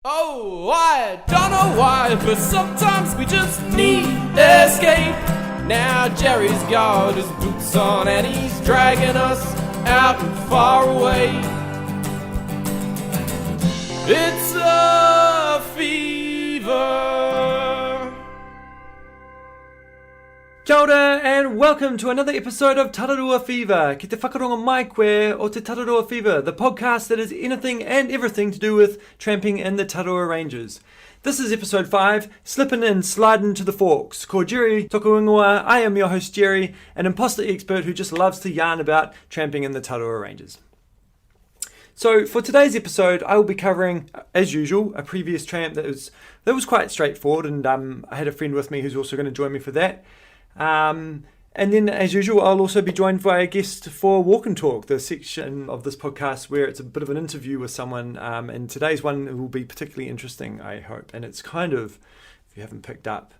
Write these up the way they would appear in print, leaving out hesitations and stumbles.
Oh, I don't know why, but sometimes we just need escape. Now Jerry's got his boots on and he's dragging us out and far away. It's a fever. Kia ora and welcome to another episode of Tararua Fever. Ki te whakaronga mai koe o te Tararua Fever, the podcast that is anything and everything to do with tramping in the Tararua Ranges. This is episode 5, Slipp'n and Slid'n to the Forks. Ko Jerry Tokuingoa, I am your host Jerry, an imposter expert who just loves to yarn about tramping in the Tararua Ranges. So for today's episode, I will be covering, as usual, a previous tramp that was quite straightforward, and I had a friend with me who's also going to join me for that. And then, as usual, I'll also be joined by a guest for Walk and Talk, the section of this podcast where it's a bit of an interview with someone. And today's one will be particularly interesting, I hope. And it's kind of, if you haven't picked up,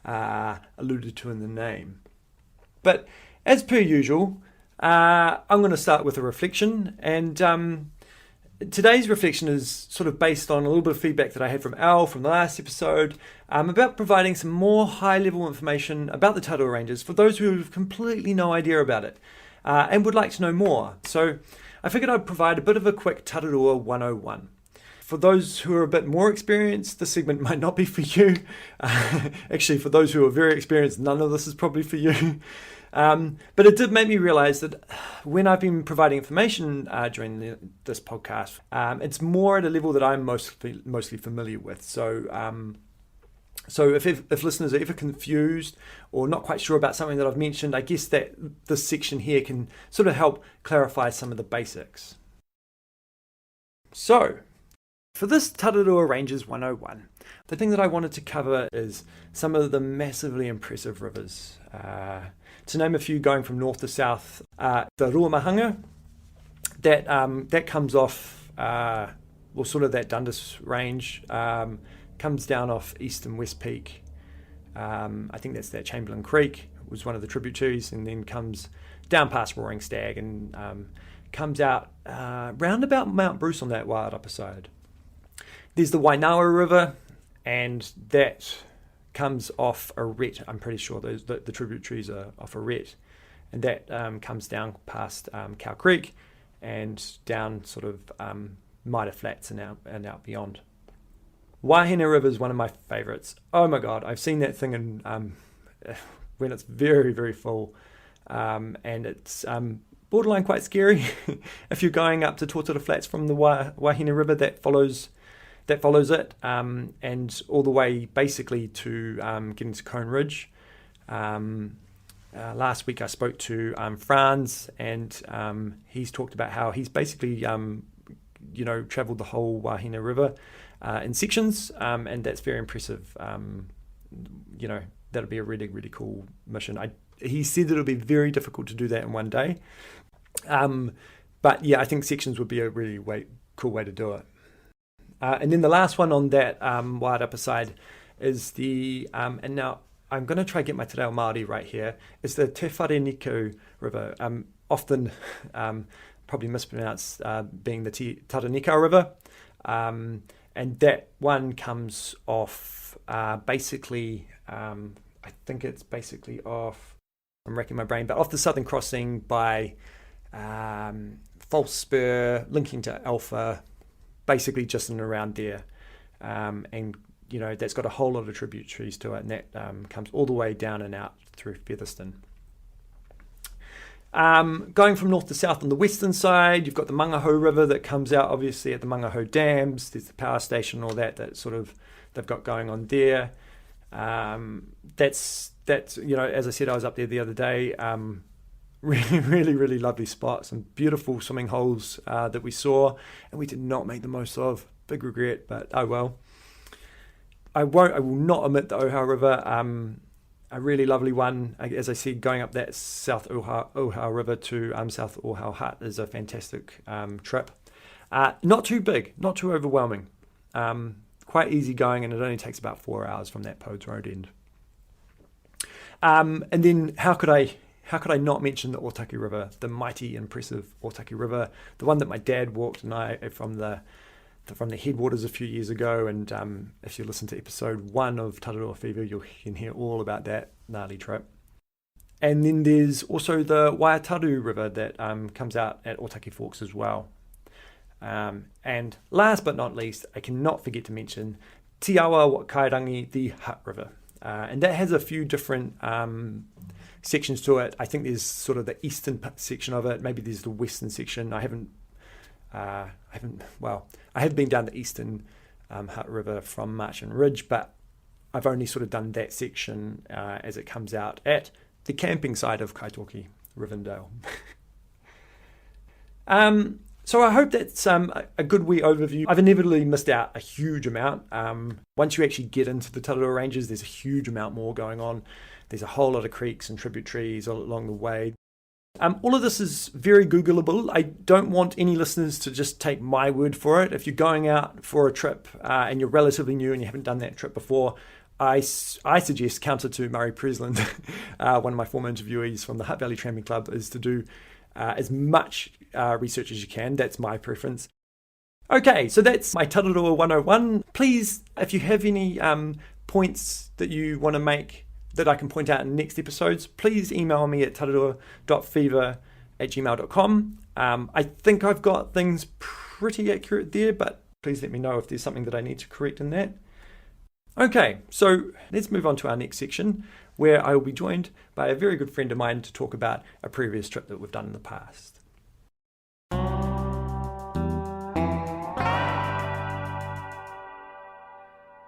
alluded to in the name. But as per usual, I'm going to start with a reflection. And today's reflection is sort of based on a little bit of feedback that I had from Al from the last episode about providing some more high-level information about the Tararua Ranges for those who have completely no idea about it and would like to know more. So I figured I'd provide a bit of a quick Tararua 101. For those who are a bit more experienced, this segment might not be for you. Actually, for those who are very experienced, none of this is probably for you. But it did make me realize that when I've been providing information during this podcast, it's more at a level that I'm mostly familiar with. So if listeners are ever confused or not quite sure about something that I've mentioned, I guess that this section here can sort of help clarify some of the basics. So for this Tararua Ranges 101, the thing that I wanted to cover is some of the massively impressive rivers. To name a few, going from north to south, the Ruamahanga, that comes off, sort of that Dundas range, comes down off East and West Peak. I think that's that Chamberlain Creek, was one of the tributaries, and then comes down past Roaring Stag and comes out round about Mount Bruce on that wild upper side. There's the Wainawa River, and that comes off a ret. I'm pretty sure the tributaries are off a ret, and that comes down past Cow Creek and down sort of Mitre Flats and out beyond. Wahine River is one of my favourites. Oh my god, I've seen that thing in when it's very, very full, and it's borderline quite scary. If you're going up to Tortora Flats from the Wahine River, that follows it, and all the way basically to getting to Cone Ridge. Last week I spoke to Franz, and he's talked about how he's basically travelled the whole Wahine River in sections, and that's very impressive. That'll be a really, really cool mission. He said that it'll be very difficult to do that in one day, but yeah, I think sections would be a really cool way to do it. And then the last one on that wide upper side is the, and now I'm going to try to get my te reo Māori right here, is the Te Whareniku River, often probably mispronounced being the Taranika River. And that one comes off basically, I think it's basically off, I'm racking my brain, but off the southern crossing by False Spur, linking to Alpha, basically just in and around there. And, that's got a whole lot of tributaries to it, and that comes all the way down and out through Featherston. Going from north to south on the western side, you've got the Mangaho River that comes out obviously at the Mangaho Dams. There's the power station, all that sort of they've got going on there. That's as I said, I was up there the other day. Really, really, really lovely spot. Some beautiful swimming holes that we saw, and we did not make the most of. Big regret, but oh well. I will not omit the Ohau River. A really lovely one. As I said, going up that South Ohau River to South Ohau Hut is a fantastic trip. Not too big, not too overwhelming. Quite easy going, and it only takes about 4 hours from that Podes Road end. And then how could I not mention the Otaki River, the mighty, impressive Otaki River, the one that my dad walked and I from the from the headwaters a few years ago, and if you listen to episode 1 of Tararua Fever, you can hear all about that gnarly trip. And then there's also the Waitaru River that comes out at Otaki Forks as well. And last but not least, I cannot forget to mention Te Awa Kairangi, the Hutt River. And that has a few different sections to it. I think there's sort of the eastern section of it. Maybe there's the western section. I have been down the eastern Hutt River from Marchant Ridge, but I've only sort of done that section as it comes out at the camping side of Kaitoki, Rivendell. So I hope that's a good wee overview. I've inevitably missed out a huge amount. Once you actually get into the Tararua Ranges, there's a huge amount more going on. There's a whole lot of creeks and tributaries all along the way. All of this is very Googleable. I don't want any listeners to just take my word for it. If you're going out for a trip and you're relatively new and you haven't done that trip before, I suggest, counter to Murray Presland, one of my former interviewees from the Hutt Valley Tramping Club, is to do as much research as you can. That's my preference. Okay, so that's my Tararua 101. Please, if you have any points that you want to make that I can point out in next episodes, please email me at tararua.fever@gmail.com. I think I've got things pretty accurate there, but please let me know if there's something that I need to correct in that. Okay, so let's move on to our next section, where I will be joined by a very good friend of mine to talk about a previous trip that we've done in the past.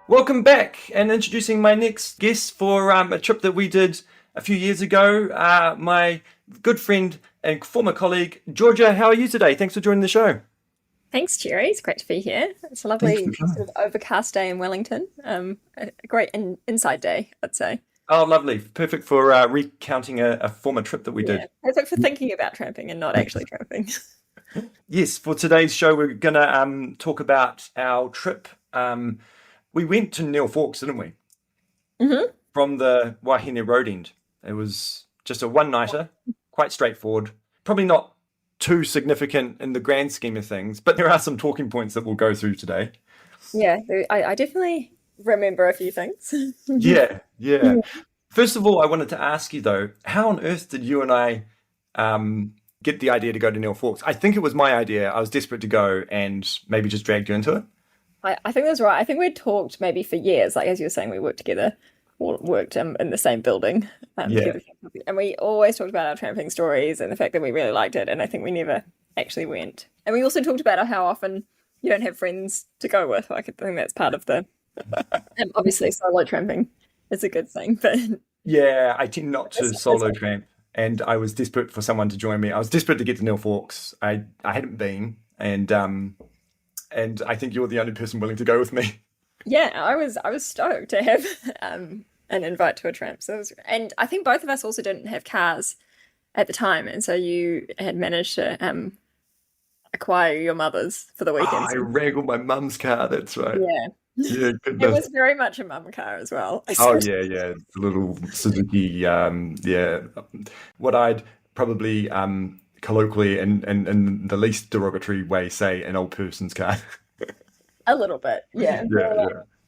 Welcome back, and introducing my next guest for a trip that we did a few years ago, my good friend and former colleague, Georgia. How are you today? Thanks for joining the show. Thanks, Jerry. It's great to be here. It's a lovely sort of overcast day in Wellington. A great inside day, I'd say. Oh, lovely. Perfect for recounting a former trip that we did. Perfect for thinking about tramping and not actually tramping. Yes, for today's show, we're going to talk about our trip. We went to Neil Forks, didn't we? Mm-hmm. From the Wahine Road end. It was just a one-nighter, quite straightforward. Probably not too significant in the grand scheme of things, but there are some talking points that we'll go through today. Yeah, I definitely remember a few things. Yeah. First of all, I wanted to ask you, though, how on earth did you and I get the idea to go to Neil Forks? I think it was my idea. I was desperate to go and maybe just dragged you into it. I think that's right. I think we'd talked maybe for years, like as you were saying, we worked together, or worked in the same building together. And we always talked about our tramping stories and the fact that we really liked it, and I think we never actually went. And we also talked about how often you don't have friends to go with. Like, I think that's part of the and obviously solo tramping is a good thing, but yeah, I tend not to solo tramp, and I was desperate for someone to join me. I was desperate to get to Neil Forks. I hadn't been, and I think you're the only person willing to go with me. Yeah, I was stoked to have an invite to a tramp. So and I think both of us also didn't have cars at the time, and so you had managed to acquire your mother's for the weekend. I wrangled my mum's car. That's right. Yeah, goodness. It was very much a mum car as well. Oh yeah, the little Suzuki. What I'd probably colloquially and in the least derogatory way say an old person's car. A little bit, yeah.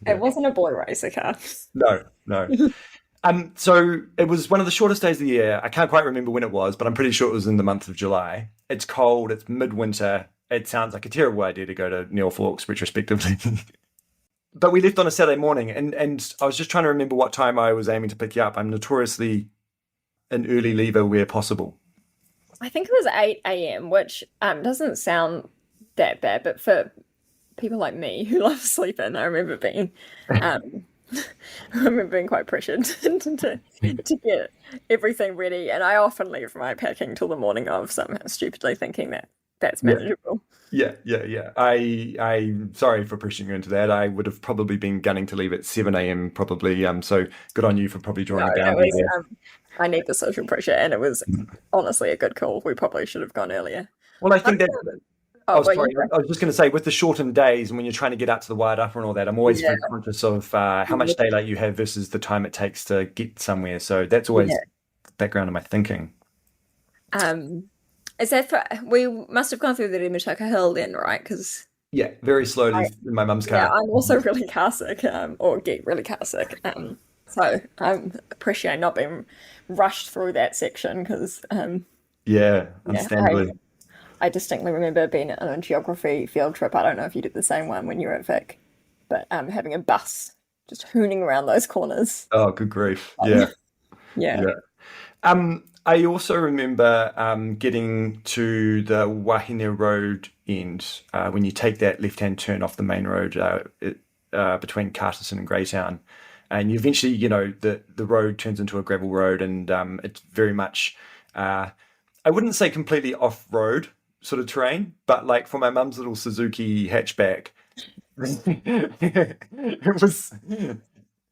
It wasn't a boy racer car. No. So it was one of the shortest days of the year. I can't quite remember when it was, but I'm pretty sure it was in the month of July. It's cold, it's midwinter. It sounds like a terrible idea to go to Neil Forks retrospectively. But we left on a Saturday morning, and I was just trying to remember what time I was aiming to pick you up. I'm notoriously an early leaver where possible. I think it was 8 a.m, which doesn't sound that bad, but for people like me who love Slipp'n, I remember being quite pressured to get everything ready, and I often leave my packing till the morning of, somehow stupidly thinking that that's manageable. Yeah. I'm sorry for pushing you into that. I would have probably been gunning to leave at 7 a.m. probably. So good on you for probably drawing it down. I need the social pressure, and it was honestly a good call. We probably should have gone earlier. Well, I think that. I was just going to say, with the shortened days and when you're trying to get out to the wide upper and all that, I'm always very conscious of how much daylight you have versus the time it takes to get somewhere. So that's always the background of my thinking. Is that we must have gone through the Rimutaka Hill then, right? Because Yeah, very slowly in my mum's Yeah, car. I'm also really car sick, or get really car sick. So I appreciate not being rushed through that section because, Yeah, yeah, understandably. I distinctly remember being on a geography field trip. I don't know if you did the same one when you were at Vic, but having a bus just hooning around those corners. Oh, good grief. Yeah, Yeah. yeah. I also remember getting to the Wahine Road end when you take that left-hand turn off the main road between Carterton and Greytown, and you eventually, the road turns into a gravel road, and it's very much, I wouldn't say completely off-road sort of terrain, but like for my mum's little Suzuki hatchback, it was.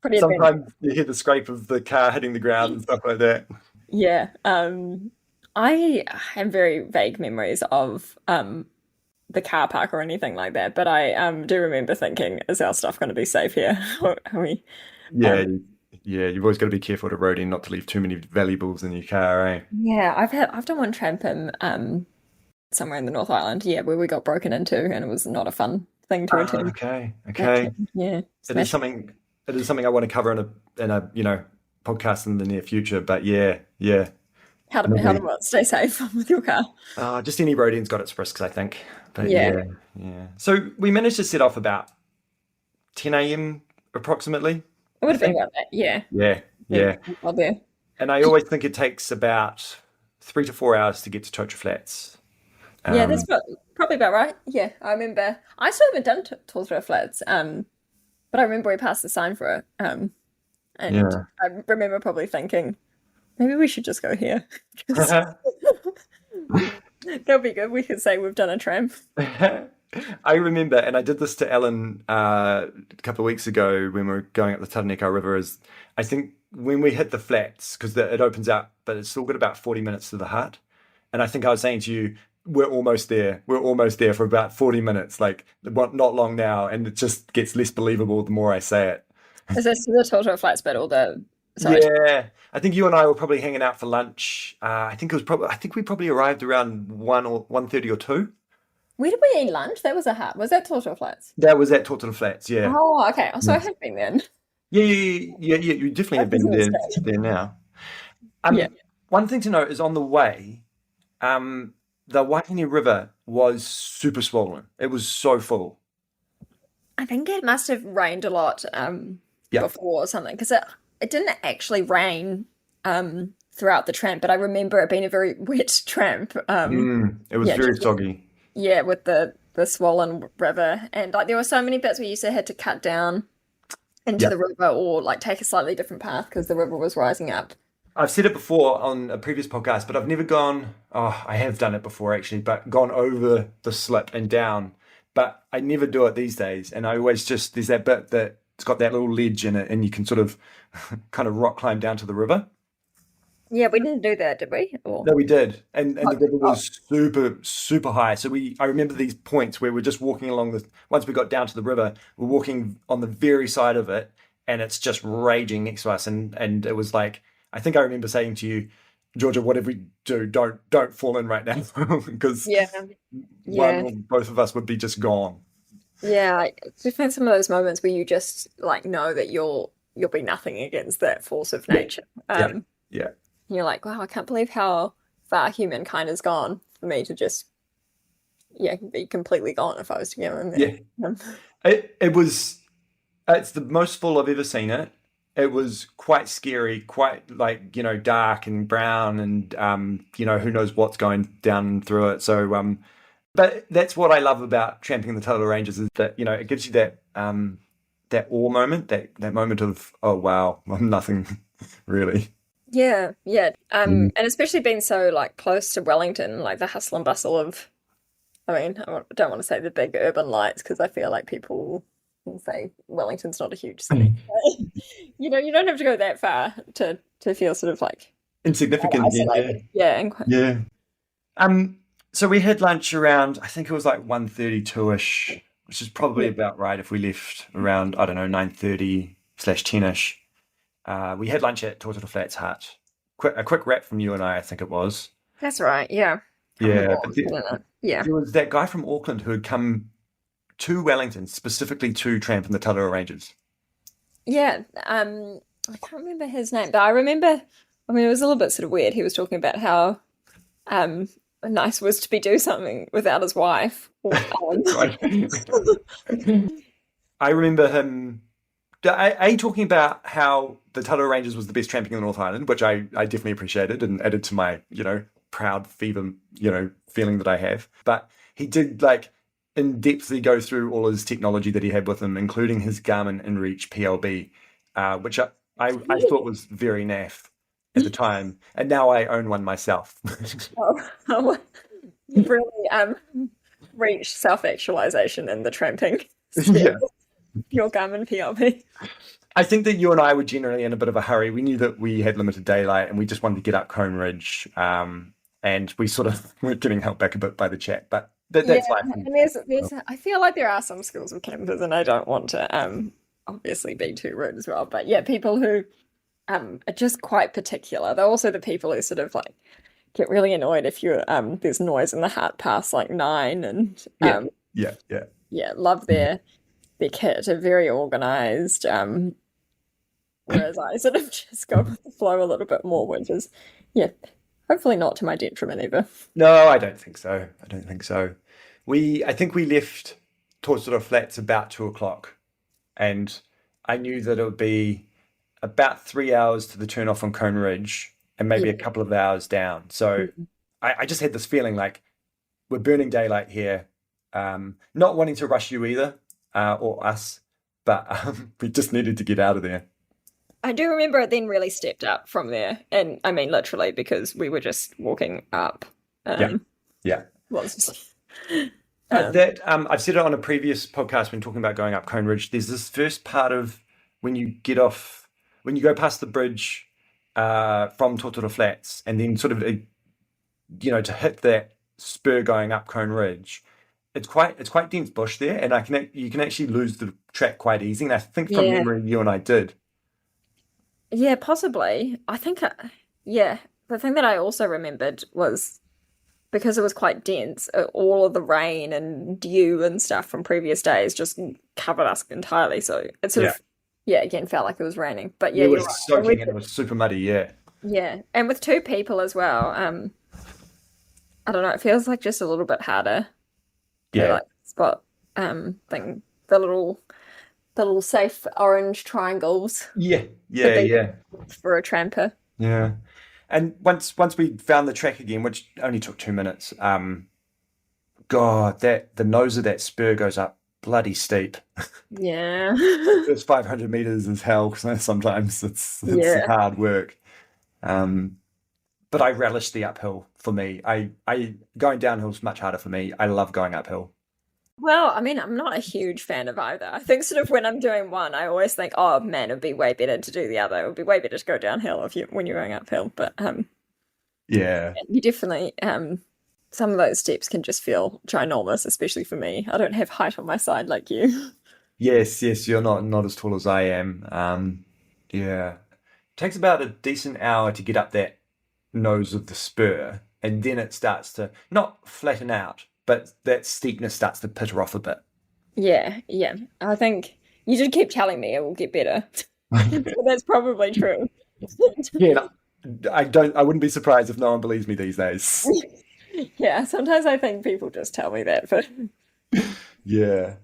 Pretty adventurous. Sometimes you hear the scrape of the car hitting the ground and stuff like that. Yeah. I have very vague memories of the car park or anything like that, but I do remember thinking, is our stuff going to be safe here? Are we, Yeah, um, yeah, you've always got to be careful to road in, not to leave too many valuables in your car, eh? yeah, I've done one tramp in somewhere in the North Island, yeah, where we got broken into and it was not a fun thing to Ah, return okay, back to. okay. Yeah, It is smash. something. It is something I want to cover in a podcast in the near future. But yeah, yeah. How to Normally, what, stay safe with your car. just any roading's got its risks, I think. But Yeah, yeah, yeah. So we managed to set off about 10 a.m. approximately, it would I have been think. about that. Yeah, Yeah, yeah, yeah. well there. And I always think it takes about 3 to 4 hours to get to Tocha Flats. Yeah, that's Um, probably about right. Yeah, I remember. I still haven't done Tortola Flats, but I remember we passed the sign for it. And yeah. I remember probably thinking maybe we should just go here because that'll be good. We could say we've done a tramp. I remember, and I did this to Ellen a couple of weeks ago when we were going up the Taraneka River. Is I think when we hit the flats because it opens out, but it's still got about 40 minutes to the hut. And I think I was saying to you, we're almost there. We're almost there for about 40 minutes. Like not long now, and it just gets less believable the more I say it. Is this the Tortola Flats bit or the sorry? Yeah, I think you and I were probably hanging out for lunch. I think it was probably. I think we probably arrived around 1:30 or two. Where did we eat lunch? That was a hut. Was that Tortola Flats? That was at Tortola Flats. Yeah. Oh, okay. Oh, so I Yes. have been then. Yeah, yeah, yeah, yeah. You definitely I have was a been mistake. there now. Yeah. One thing to note is on the way, the Waihine River was super swollen. It was so full. I think it must have rained a lot Yep. before or something because it didn't actually rain throughout the tramp, but I remember it being a very wet tramp. It was Yeah, very just soggy. yeah, with the swollen river, and like there were so many bits where you used to had to cut down into Yeah. the river or like take a slightly different path because the river was rising up. I've said it before on a previous podcast, but I've never gone. Oh, I have done it before actually, but gone over the slip and down. But I never do it these days, and I always just there's that bit that it's got that little ledge in it, and you can sort of kind of rock climb down to the river. Yeah, we didn't do that, did we? Or No, we did, and the okay. river Oh, was super high. So I remember these points where we're just walking along the. Once we got down to the river, we're walking on the very side of it, and it's just raging next to us, and it was like I think I remember saying to you, Georgia, whatever we do, don't fall in right now because yeah, one yeah, or both of us would be just gone. yeah. It's definitely some of those moments where you just like know that you'll be nothing against that force of Yeah, nature. yeah, yeah, You're like, wow, I can't believe how far humankind has gone for me to just yeah be completely gone if I was to go in there. yeah. It was. It's the most full I've ever seen it. It was quite scary, quite like dark and brown, and who knows what's going down through it. So but that's what I love about tramping the Tararua Ranges is that it gives you that awe moment, that moment of oh wow, I'm nothing really. Yeah, yeah. Mm. And especially being so like close to Wellington, like the hustle and bustle of, I mean, don't want to say the big urban lights because I feel like people will say Wellington's not a huge city. You don't have to go that far to feel sort of like Insignificant again, yeah, isolated. Yeah, and quite, yeah. So we had lunch around, I think it was like 1:32ish, which is probably yeah, about right if we left around, I don't know, 9:30/10ish. We had lunch at Tortola Flats Hut. A quick wrap from you and I think it was. that's right. Yeah, from the Yeah, but walk, isn't it? Yeah. there was that guy from Auckland who had come to Wellington, specifically to tramp in the Tararua Ranges. Yeah, I can't remember his name, but I remember, I mean, it was a little bit sort of weird. He was talking about how nice it was to be do something without his wife. I remember him talking about how the Tararua Ranges was the best tramping in the North Island, which I definitely appreciated and added to my, proud fever, feeling that I have. But he did in depthly go through all his technology that he had with him, including his Garmin InReach PLB, which I thought was very naff at the time, and now I own one myself. You've really reached self-actualization in the tramping. Yeah. Your Garmin PLB. I think that you and I were generally in a bit of a hurry. We knew that we had limited daylight and we just wanted to get up Cone Ridge, and we sort of were getting held back a bit by the chat, but that's life. And there's I feel like there are some schools of campers, and I don't want to obviously be too rude as well, but yeah, people who are just quite particular. They're also the people who sort of get really annoyed if you there's noise in the hut past 9, and love their kit, are very organized, whereas I sort of just go with the flow a little bit more, which is hopefully not to my detriment either. No, I don't think so. I think we left Tararua Flats about 2:00, and I knew that it would be about 3 hours to the turn off on Cone Ridge and maybe a couple of hours down. So I just had this feeling like we're burning daylight here, not wanting to rush you either, or us, but we just needed to get out of there. I do remember it then really stepped up from there, and I mean literally, because we were just walking up. Yeah. That I've said it on a previous podcast when talking about going up Cone Ridge. There's this first part of when you go past the bridge from Tararua Flats, and then sort of to hit that spur going up Cone Ridge. It's quite dense bush there, and you can actually lose the track quite easy. And I think from memory, you and I did. Yeah, possibly. I think, the thing that I also remembered was, because it was quite dense, all of the rain and dew and stuff from previous days just covered us entirely. So it sort of, again, felt like it was raining. But it was soaking and it was super muddy, Yeah, and with 2 people as well, I don't know, it feels like just a little bit harder. Yeah. Spot thing, the little safe orange triangles. Yeah. For a tramper. Yeah. And once we found the track again, which only took 2 minutes, God, the nose of that spur goes up bloody steep. Yeah. It's 500 meters is hell. Sometimes it's hard work. But I relish the uphill for me. I going downhill is much harder for me. I love going uphill. Well, I mean, I'm not a huge fan of either. I think sort of when I'm doing one, I always think, oh man, it'd be way better to do the other. It would be way better to go downhill when you're going uphill. But you definitely some of those steps can just feel ginormous, especially for me. I don't have height on my side like you. Yes, you're not as tall as I am. It takes about a decent hour to get up that nose of the spur, and then it starts to not flatten out, but that steepness starts to peter off a bit. Yeah. I think you did keep telling me it will get better. So that's probably true. I wouldn't be surprised if no one believes me these days. Yeah, sometimes I think people just tell me that for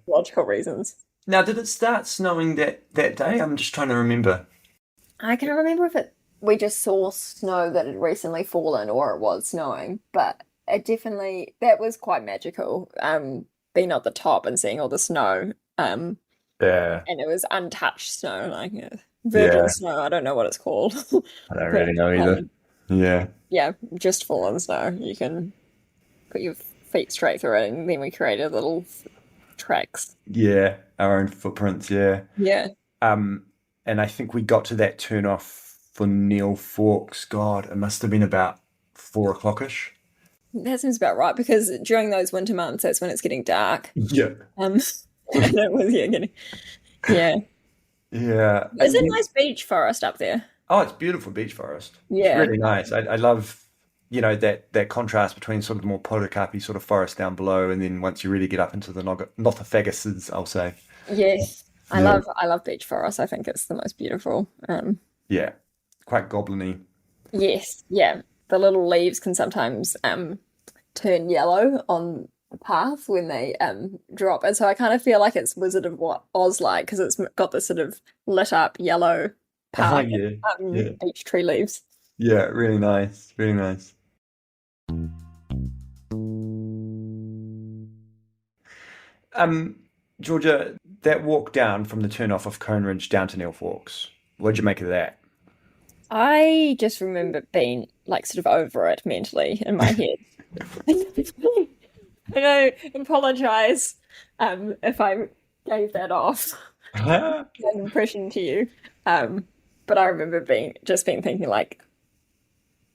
logical reasons. Now, did it start snowing that day? I'm just trying to remember. I can't remember if we just saw snow that had recently fallen or it was snowing, but it definitely, that was quite magical, being at the top and seeing all the snow. And it was untouched snow, like virgin snow. I don't know what it's called. I don't really know either. Yeah, just fallen snow. You can put your feet straight through it, and then we created little tracks. Yeah, our own footprints, Yeah. And I think we got to that turn off for Neil Forks. God, it must have been about 4:00ish. That seems about right, because during those winter months, that's when it's getting dark. Yeah. It was getting. Yeah. Yeah. There's a nice beach forest up there. Oh, it's beautiful beach forest. Yeah. It's really nice. I love that contrast between sort of the more Potokapi sort of forest down below, and then once you really get up into the Nothofaguses, I'll say. Yes, Yeah. I love beach forests. I think it's the most beautiful. Yeah. Quite goblin-y. Yes, yeah. The little leaves can sometimes turn yellow on the path when they drop, and so I kind of feel like it's Wizard of Oz like because it's got this sort of lit up yellow Oh, path yeah. Yeah. beach tree leaves. Yeah. Really nice. Really nice. Um, Georgia, that walk down from the turnoff of Cone Ridge down to Neil Forks, what'd you make of that? I just remember being like sort of over it mentally in my head. I don't apologize if I gave that off an impression to you. Um, but I remember being thinking like,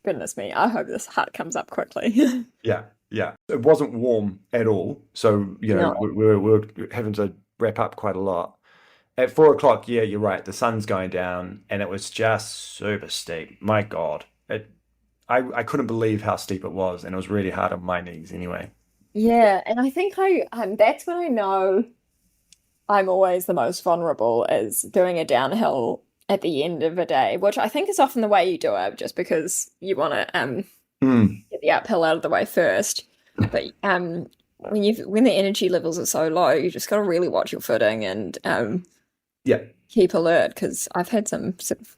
goodness me, I hope this hut comes up quickly. Yeah, yeah. It wasn't warm at all, so No. we're having to wrap up quite a lot. At 4 o'clock, yeah, you're right. The sun's going down, and it was just super steep. My God, I couldn't believe how steep it was, and it was really hard on my knees anyway. Yeah, and I think I that's when I know I'm always the most vulnerable is doing a downhill at the end of a day, which I think is often the way you do it, just because you want to Mm, get the uphill out of the way first. But when the energy levels are so low, you just got to really watch your footing and yeah, keep alert because I've had some sort of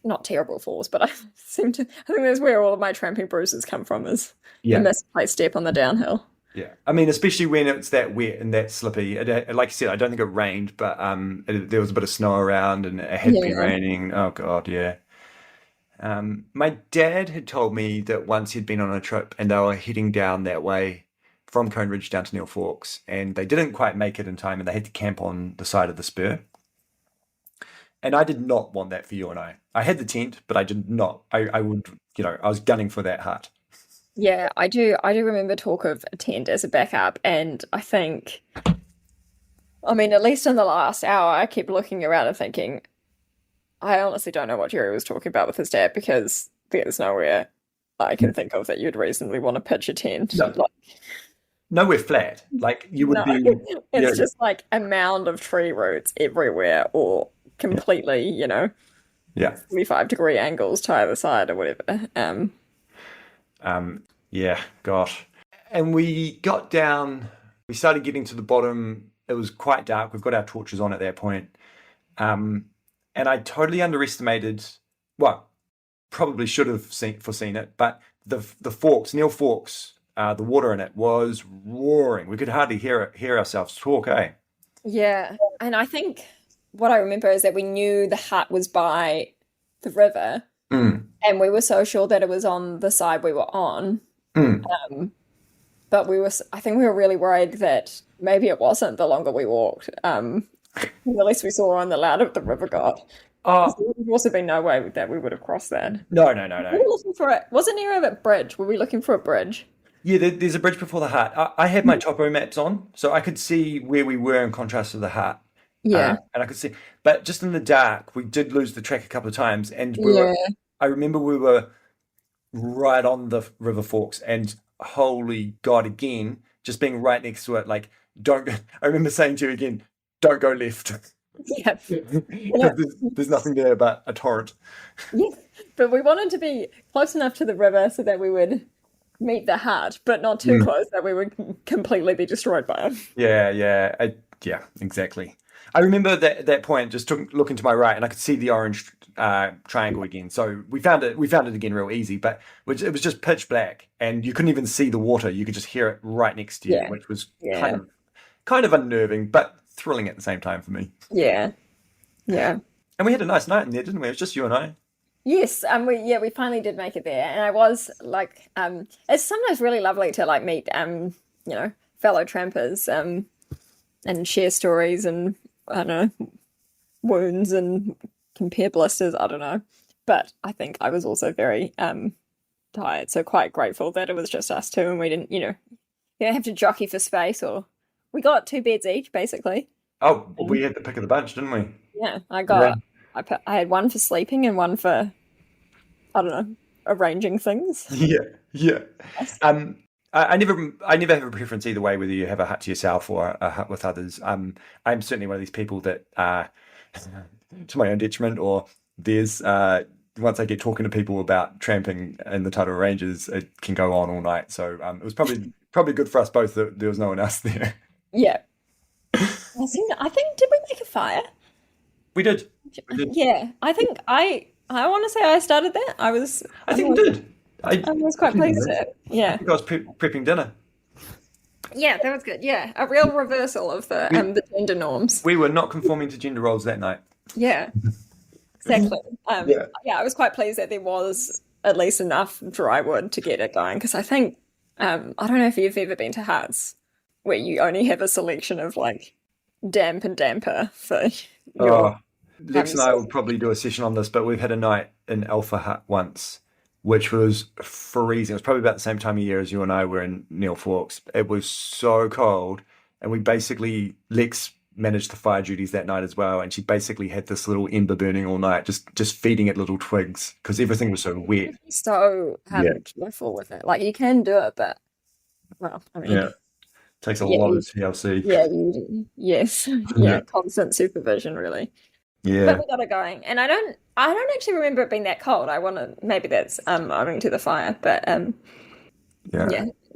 not terrible falls, but I think that's where all of my tramping bruises come from is the yeah, misplaced step on the downhill. yeah. I mean, especially when it's that wet and that slippy. Like you said, I don't think it rained, but there was a bit of snow around, and it had been Yeah. raining. Oh God, yeah. My dad had told me that once he'd been on a trip and they were heading down that way from Cone Ridge down to Neil Forks, and they didn't quite make it in time, and they had to camp on the side of the spur. And I did not want that for you and I. I had the tent, but I did not. I would, I was gunning for that hut. Yeah, I do remember talk of a tent as a backup, and I think, I mean, at least in the last hour, I kept looking around and thinking, I honestly don't know what Jerry was talking about with his dad because there's nowhere I can think of that you'd reasonably want to pitch a tent. No, Like, nowhere flat. Like you would no, be, it's just like a mound of tree roots everywhere, or yeah, completely, yeah, 45-degree angles to either side or whatever. yeah. Gosh. And we got down. We started getting to the bottom. It was quite dark. We've got our torches on at that point. Um, and I totally underestimated. Well, probably should have foreseen it, but the forks, Neil Forks, the water in it was roaring. We could hardly hear ourselves talk. Eh? Yeah, and I think what I remember is that we knew the hut was by the river, Mm, and we were so sure that it was on the side we were on. mm. But I think we were really worried that maybe it wasn't the longer we walked. The less we saw on the louder the river got. Because Oh there would have also been no way that we would have crossed that. no, no, no, We no. were looking for it. Was it near a bridge? Were we looking for a bridge? Yeah, there's a bridge before the hut. I had my topo maps on, so I could see where we were in contrast to the hut. Yeah. And I could see, but just in the dark, we did lose the track a couple of times, and Yeah. I remember we were right on the river forks, and holy God, again, just being right next to it, like, don't, I remember saying to you again, don't go left, Yeah. because Yeah. there's nothing there but a torrent. Yeah. But we wanted to be close enough to the river so that we would meet the hut, but not too Mm. close that we would completely be destroyed by it. Yeah, yeah, yeah, exactly. I remember that at that point, just looking to my right, and I could see the orange triangle again. So we found it. We found it again real easy, but it was just pitch black, and you couldn't even see the water. You could just hear it right next to you, Yeah. which was Yeah. kind of unnerving, but thrilling at the same time for me. Yeah. Yeah. And we had a nice night in there, didn't we? It was just you and I. Yes, we finally did make it there, and I was like, it's sometimes really lovely to like meet fellow trampers, and share stories and I don't know wounds and compare blisters. I don't know, but I think I was also very tired, so quite grateful that it was just us two, and we didn't you don't have to jockey for space, or we got two beds each basically. Oh, we had the pick of the bunch, didn't we? Yeah, Yeah. I had one for sleeping and one for I don't know arranging things. Yeah, Yeah. I never have a preference either way, whether you have a hut to yourself or a hut with others. I'm certainly one of these people that, to my own detriment or theirs, once I get talking to people about tramping in the Tararua Ranges, it can go on all night. So it was probably good for us both that there was no one else there. Yeah. I think did we make a fire? We did. We did. Yeah. I want to say I started that. I think we did. I was quite pleased with it. I Yeah. think I was prepping dinner. Yeah, that was good. Yeah. A real reversal of the gender norms. We were not conforming to gender roles that night. Yeah. Exactly. Yeah. I was quite pleased that there was at least enough dry wood to get it going because I think I don't know if you've ever been to huts where you only have a selection of like damp and damper for your. Lex and I will probably do a session on this, but we've had a night in Alpha Hut once, which was freezing. It was probably about the same time of year as you and I were in Neil Forks. It was so cold, and we basically Lex managed the fire duties that night as well, and she basically had this little ember burning all night, just feeding it little twigs because everything was so wet. So careful with it. Like you can do it, but well, I mean, it takes a lot of TLC. Yeah, yes, constant supervision, really. Yeah, but we got it going, and I don't actually remember it being that cold. I want to maybe that's owing to the fire, but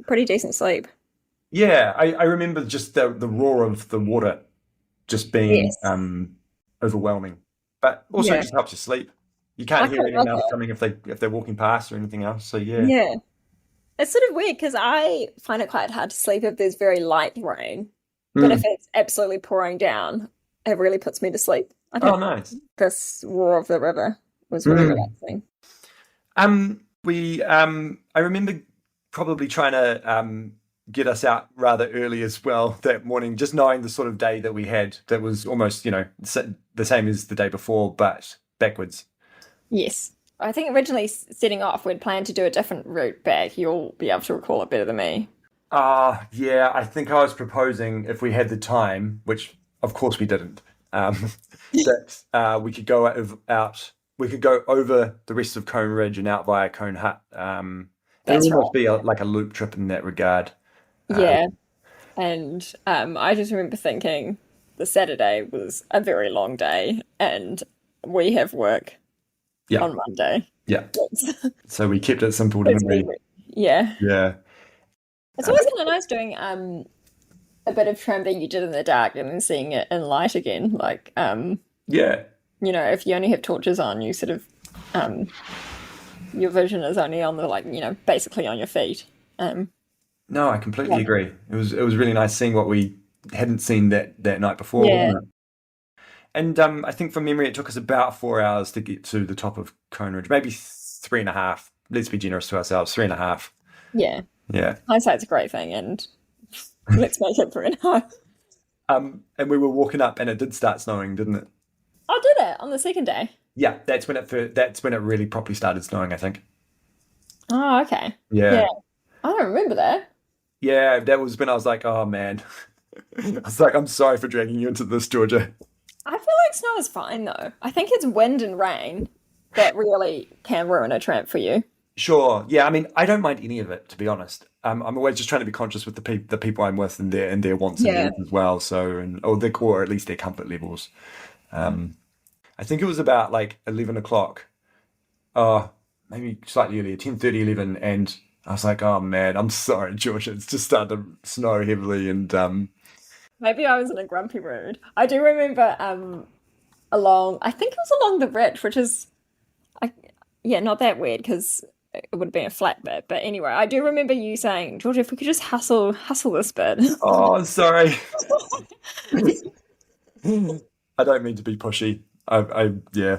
pretty decent sleep. Yeah, I remember just the roar of the water just being overwhelming, but also just helps you sleep. You can't hear anything else coming if they're walking past or anything else. So yeah. It's sort of weird because I find it quite hard to sleep if there's very light rain, but if it's absolutely pouring down, it really puts me to sleep. Nice. This roar of the river was really relaxing. I remember probably trying to get us out rather early as well that morning, just knowing the sort of day that we had that was almost, the same as the day before, but backwards. Yes. I think originally setting off, we'd planned to do a different route back. You'll be able to recall it better than me. Yeah, I think I was proposing if we had the time, which of course we didn't, that we could go we could go over the rest of Cone Ridge and out via Cone Hut. It would almost be like a loop trip in that regard. Yeah. And I just remember thinking the Saturday was a very long day and we have work on Monday. Yeah. So we kept it simple, didn't we? Yeah. Yeah. It's always kind of nice doing a bit of tramping you did in the dark and then seeing it in light again. Like, if you only have torches on, you sort of, your vision is only on the, basically on your feet. No, I completely agree. It was really nice seeing what we hadn't seen that night before. Yeah. Wasn't it? And I think from memory, it took us about 4 hours to get to the top of Cone Ridge, maybe 3.5. Let's be generous to ourselves, 3.5. Yeah. Yeah. Hindsight's a great thing, and let's make it 3.5. And we were walking up, and it did start snowing, didn't it? Oh, did it on the second day? Yeah, that's when it really properly started snowing, I think. Oh, okay. Yeah. I don't remember that. Yeah, that was when I was like, oh man. I was like, I'm sorry for dragging you into this, Georgia. I feel like snow is fine though. I think it's wind and rain that really can ruin a tramp for you. Sure. Yeah. I mean, I don't mind any of it, to be honest. I'm always just trying to be conscious with the people I'm with and their wants and needs as well. So, or at least their comfort levels. I think it was about like 11 o'clock. Maybe slightly earlier, 10:30, 11, and I was like, oh man, I'm sorry, Georgia. It's just started to snow heavily, and maybe I was in a grumpy mood. I do remember I think it was along the ridge, which is, not that weird because it would have been a flat bit. But anyway, I do remember you saying, Georgia, if we could just hustle this bit. Oh, sorry. I don't mean to be pushy. Yeah.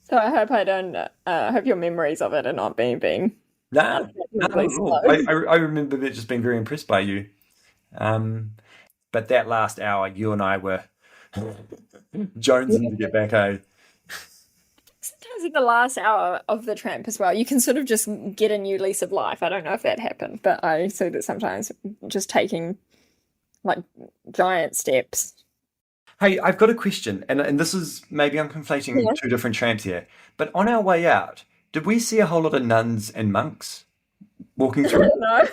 So I hope I hope your memories of it are not being. Nah, I remember just being very impressed by you. But that last hour, you and I were jonesing to get back, eh? Sometimes in the last hour of the tramp as well, you can sort of just get a new lease of life. I don't know if that happened, but I see that sometimes just taking like giant steps. Hey, I've got a question, and this is, maybe I'm conflating two different tramps here, but on our way out, did we see a whole lot of nuns and monks? walking through? No.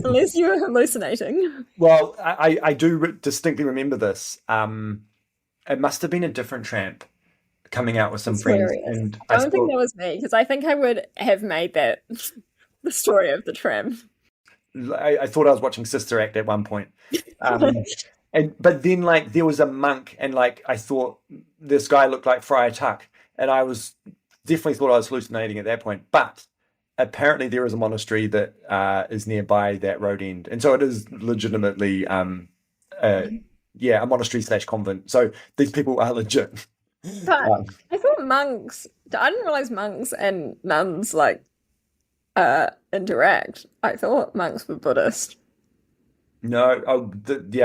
Unless you're hallucinating. Well, I do distinctly remember this. It must have been a different tramp coming out with some It's friends, hilarious. and I don't think that was me, because I think I would have made that the story of the tramp. I thought I was watching Sister Act at one point. But then like there was a monk, and like I thought this guy looked like Friar Tuck, and I was definitely thought I was hallucinating at that point. But apparently there is a monastery that is nearby that road end, and so it is legitimately a monastery / convent. So these people are legit. But I thought monks, I didn't realize monks and nuns like interact. I thought monks were Buddhist. No,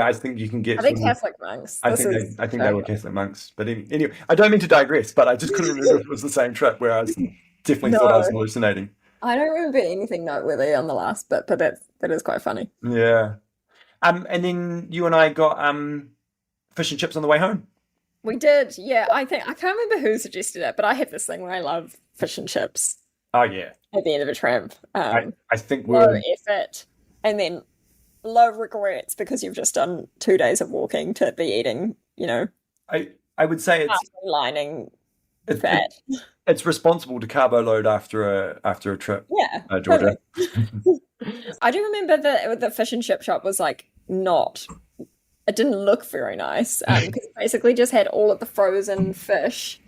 I think you can get. I think Catholic monks. I think they were Catholic monks. But anyway, I don't mean to digress, but I just couldn't remember if it was the same trip where I was definitely thought I was hallucinating. I don't remember anything noteworthy on the last bit, but that is quite funny. Yeah. And then you and I got fish and chips on the way home. We did, yeah. I can't remember who suggested it, but I have this thing where I love fish and chips. Oh yeah. At the end of a tramp. I think low effort, and then low regrets because you've just done 2 days of walking to be eating, I would say it's lining fat. It's responsible to carbo load after a trip. Yeah, Georgia. Totally. I do remember the fish and chip shop was like it didn't look very nice because it basically just had all of the frozen fish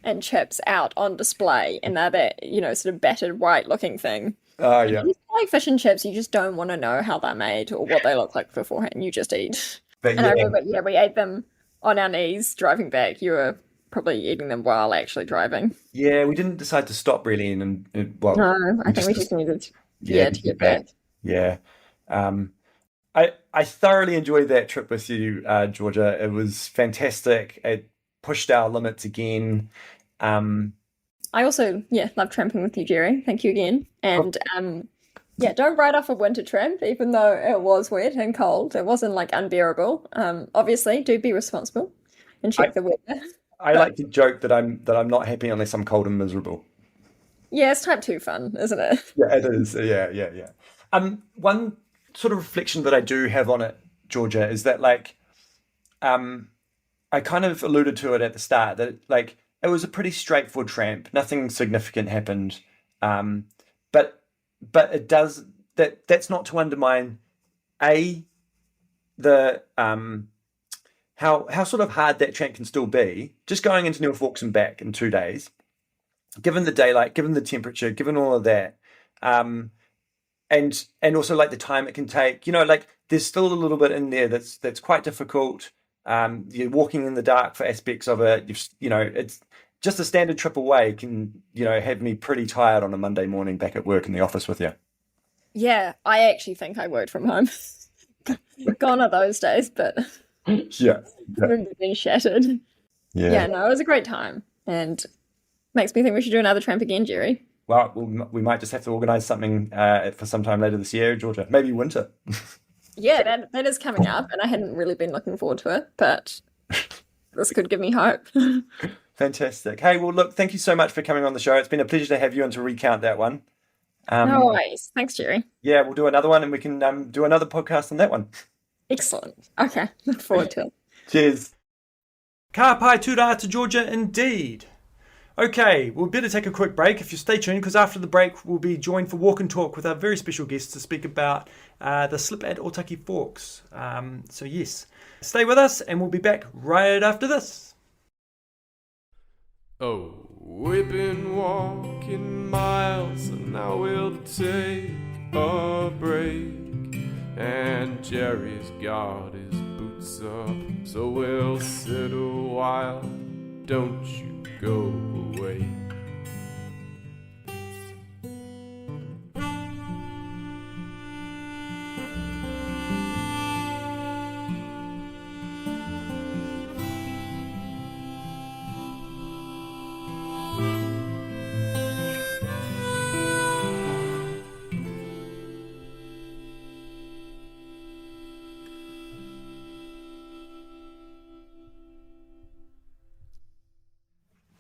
and chips out on display, and they're that sort of battered white looking thing. Oh yeah. Like fish and chips, you just don't want to know how they're made or what they look like beforehand. You just eat. But I remember, we ate them on our knees driving back. You were probably eating them while actually driving. Yeah, we didn't decide to stop really, and no, I think we just needed to get back. Yeah. I thoroughly enjoyed that trip with you, Georgia. It was fantastic. It pushed our limits again. I also, love tramping with you, Jerry. Thank you again. And don't write off a winter tramp, even though it was wet and cold. It wasn't like unbearable. Obviously, do be responsible and check the weather. I like to joke that I'm not happy unless I'm cold and miserable. Yeah, it's type 2 fun, isn't it? Yeah, it is. Yeah. One sort of reflection that I do have on it, Georgia, is that like, I kind of alluded to it at the start that like it was a pretty straightforward tramp. Nothing significant happened, but it does that's not to undermine the how sort of hard that tramp can still be. Just going into New Forks and back in 2 days, given the daylight, given the temperature, given all of that, and also like the time it can take. Like there's still a little bit in there that's quite difficult. You're walking in the dark for aspects of it. It's just a standard trip away can have me pretty tired on a Monday morning back at work in the office with you. Yeah, I actually think I worked from home. Gone are those days, but yeah, being shattered. Yeah, no, it was a great time, and makes me think we should do another tramp again, Jerry. Well, we might just have to organise something for sometime later this year, Georgia. Maybe winter. Yeah, that is coming up, and I hadn't really been looking forward to it, but this could give me hope. Fantastic. Hey, well, look, thank you so much for coming on the show. It's been a pleasure to have you and to recount that one. No worries. Thanks, Jerry. Yeah, we'll do another one, and we can do another podcast on that one. Excellent. Okay, look forward to it. Cheers. Ka pai tūrā to Georgia indeed. Okay, we'll better take a quick break if you stay tuned, because after the break we'll be joined for Walk and Talk with our very special guest to speak about the slip at Otaki Forks. So yes, stay with us and we'll be back right after this. Oh, we've been walking miles and now we'll take a break. And Jerry's got his boots up, so we'll sit a while. Don't you go away.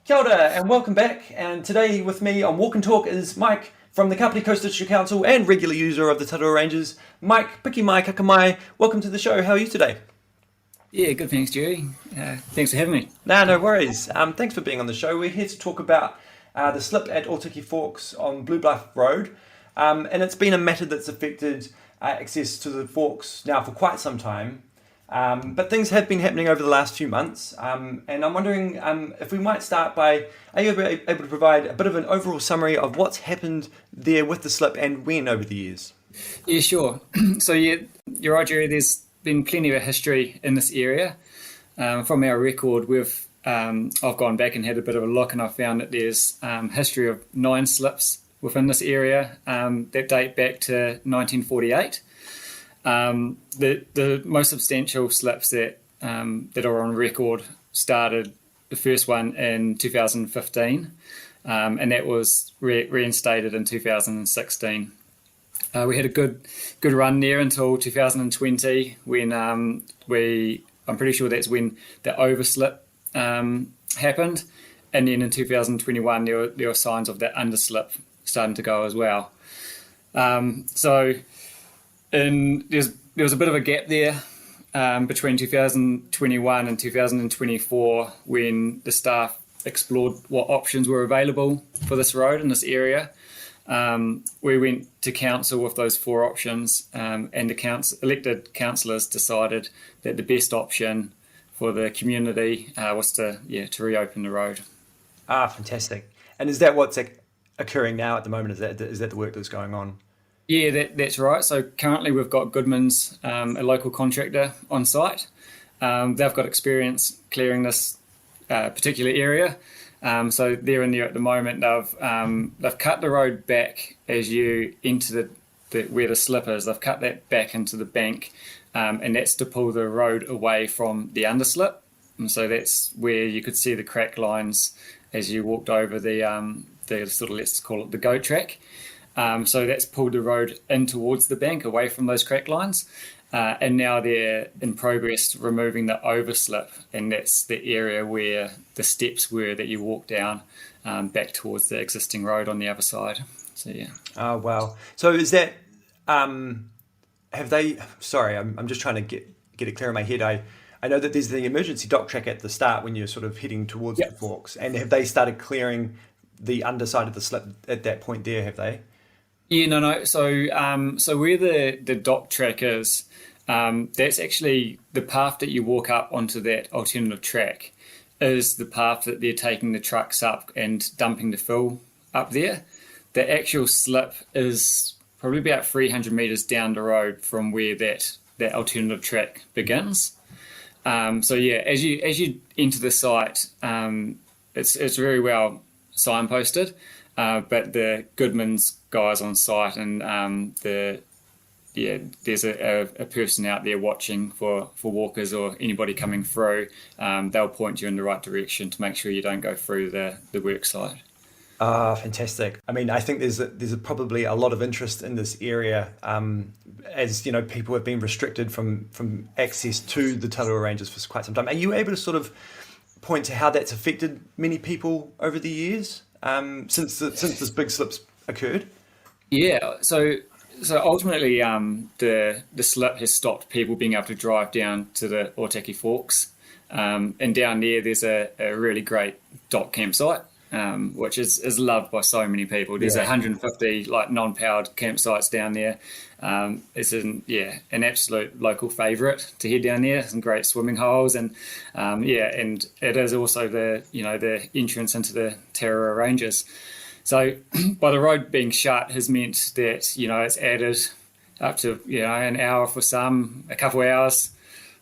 Kia ora and welcome back. And today with me on Walk and Talk is Mike From the Kapiti Coast District Council and regular user of the Tararua Ranges, Mike, Piki Mai Kakamai, welcome to the show. How are you today? Yeah, good, thanks, Jerry. Thanks for having me. No worries. Thanks for being on the show. We're here to talk about the slip at Otaki Forks on Blue Bluff Road. And it's been a matter that's affected access to the forks now for quite some time. But things have been happening over the last few months. And I'm wondering if we might start by, are you able to provide a bit of an overall summary of what's happened there with the slip and when over the years? Yeah, sure. So yeah, you're right, Jerry. There's been plenty of a history in this area. From our record, I've gone back and had a bit of a look, and I've found that there's history of 9 slips within this area that date back to 1948. The most substantial slips that are on record started the first one in 2015, and that was reinstated in 2016. We had a good run there until 2020 when I'm pretty sure that's when the overslip happened, and then in 2021 there were signs of that underslip starting to go as well. So there was a bit of a gap there between 2021 and 2024 when the staff explored what options were available for this road in this area. We went to council with those 4 options, and the elected councillors decided that the best option for the community was to reopen the road. Fantastic. And is that what's occurring now at the moment? Is that the work that's going on? Yeah, that's right. So currently we've got Goodman's, a local contractor, on site. They've got experience clearing this particular area. So they're in there at the moment. They've cut the road back as you enter where the slip is. They've cut that back into the bank, and that's to pull the road away from the underslip. And so that's where you could see the crack lines as you walked over the sort of, let's call it the goat track. So that's pulled the road in towards the bank, away from those crack lines. And now they're in progress removing the overslip, and that's the area where the steps were that you walk down back towards the existing road on the other side. So, yeah. Oh, wow. So is that, have they, sorry, I'm just trying to get it clear in my head. I know that there's the emergency dock track at the start when you're sort of heading towards the forks. And have they started clearing the underside of the slip at that point there, have they? Yeah, no. So where the dock track is, that's actually the path that you walk up onto that alternative track is the path that they're taking the trucks up and dumping the fill up there. The actual slip is probably about 300 metres down the road from where that alternative track begins. So yeah, as you enter the site, it's very well signposted, but the Goodman's guys on site and there's a person out there watching for walkers or anybody coming through. They'll point you in the right direction to make sure you don't go through the work site. Fantastic. I mean, I think there's probably a lot of interest in this area, as you know, people have been restricted from access to the Tararua Ranges for quite some time. Are you able to sort of point to how that's affected many people over the years since this big slip's occurred? Yeah. So ultimately, the slip has stopped people being able to drive down to the Otaki Forks, and down there's a really great dock campsite. Which is loved by so many people. There's 150 non-powered campsites down there. It's an absolute local favourite to head down there. Some great swimming holes, and and it is also the entrance into the Tararua Ranges. So by the road being shut has meant that it's added up to an hour for some, a couple of hours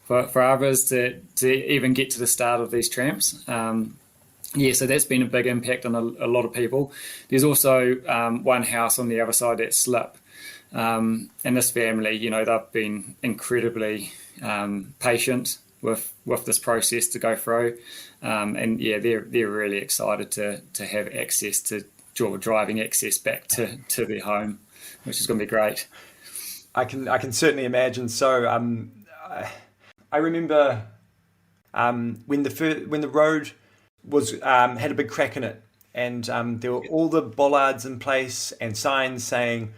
for others to even get to the start of these tramps. So that's been a big impact on a lot of people. There's also one house on the other side that slip, and this family, they've been incredibly patient with this process to go through, and they're really excited to have access to driving access back to their home, which is going to be great. I can certainly imagine. So I remember when the road was had a big crack in it and there were all the bollards in place and signs saying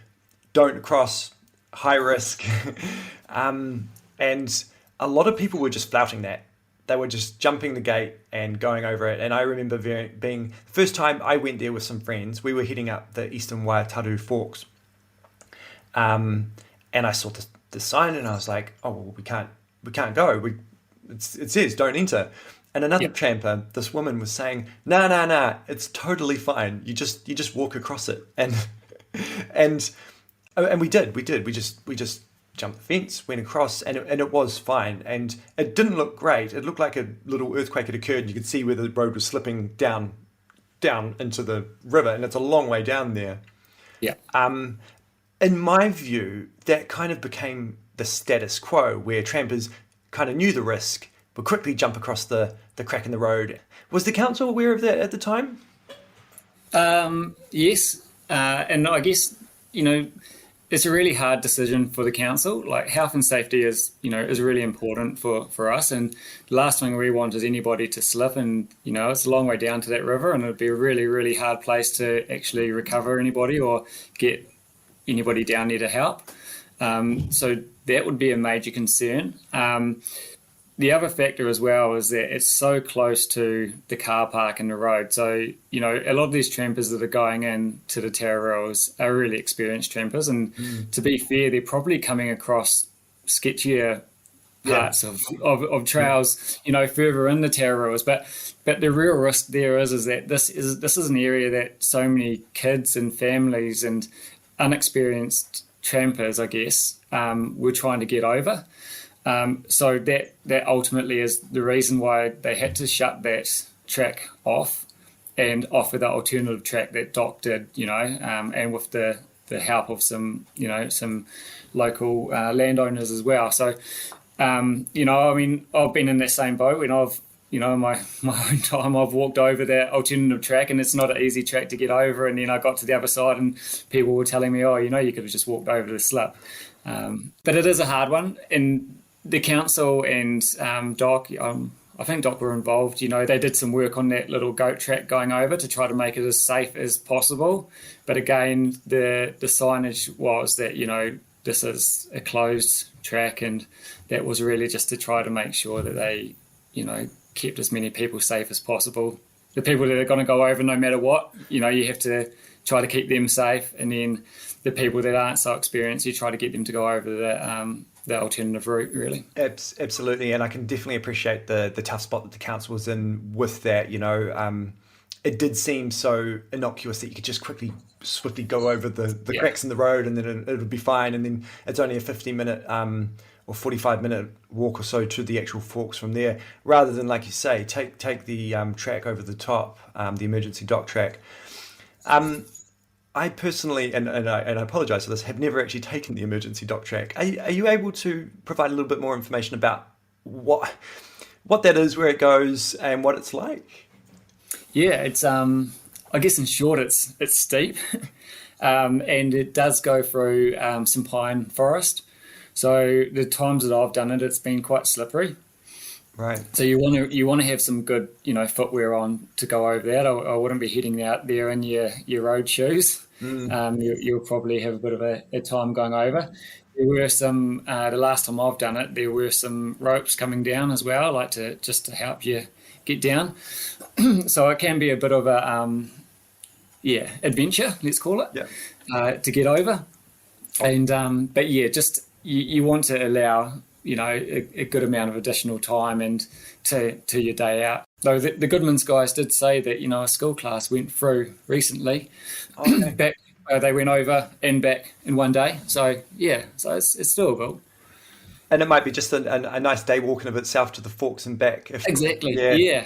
don't cross, high risk. And a lot of people were just flouting that. They were just jumping the gate and going over it. And I remember being the first time I went there with some friends, we were heading up the eastern Tararua Forks. And I saw the sign and I was like, oh, well, we can't go. It says don't enter. And another tramper, this woman was saying, nah, it's totally fine. You just walk across it. And we did. We just jumped the fence, went across, and it was fine. And it didn't look great. It looked like a little earthquake had occurred. You could see where the road was slipping down into the river, and it's a long way down there. Yeah. In my view, that kind of became the status quo, where trampers kind of knew the risk, would quickly jump across the crack in the road. Was the council aware of that at the time? Yes. And I guess, it's a really hard decision for the council. Like, health and safety is really important for us. And the last thing we want is anybody to slip. And, it's a long way down to that river, and it'd be a really, really hard place to actually recover anybody or get anybody down there to help. So that would be a major concern. The other factor as well is that it's so close to the car park and the road. So, a lot of these trampers that are going in to the Tararuas are really experienced trampers. And to be fair, they're probably coming across sketchier parts of trails, further in the Tararuas. But the real risk there is that this is an area that so many kids and families and unexperienced trampers, I guess, were trying to get over. So that ultimately is the reason why they had to shut that track off and offer the alternative track that Doc did, and with the help of some local landowners as well. So, I've been in that same boat when I've, in my own time, I've walked over that alternative track, and it's not an easy track to get over. And then I got to the other side and people were telling me, you could have just walked over the slip. But it is a hard one. And the council and Doc, I think Doc were involved. They did some work on that little goat track going over to try to make it as safe as possible. But again, the signage was that, this is a closed track, and that was really just to try to make sure that they, kept as many people safe as possible. The people that are going to go over no matter what, you have to try to keep them safe. And then the people that aren't so experienced, you try to get them to go over the alternative route, really. Absolutely, and I can definitely appreciate the tough spot that the council was in with that. It did seem so innocuous that you could just swiftly go over the cracks in the road, and then it would be fine. And then it's only a 15-minute or 45-minute walk or so to the actual forks from there, rather than, like you say, take the track over the top, the emergency dock track. I personally, and I apologise for this, have never actually taken the emergency dock track. Are you able to provide a little bit more information about what that is, where it goes, and what it's like? Yeah, it's I guess in short, it's steep, and it does go through some pine forest. So the times that I've done it, it's been quite slippery. Right. So you want to have some good footwear on to go over that. I wouldn't be heading out there in your road shoes. You'll probably have a bit of a time going over. There were some the last time I've done it, there were some ropes coming down as well, like to help you get down. So it can be a bit of a adventure, let's call it, to get over. And but just you want to allow a good amount of additional time and to your day out. Though the Goodman's guys did say that a school class went through recently. Okay. Back they went over and back in one day. So it's doable. And it might be just a nice day walking of itself to the forks and back. Exactly. Yeah,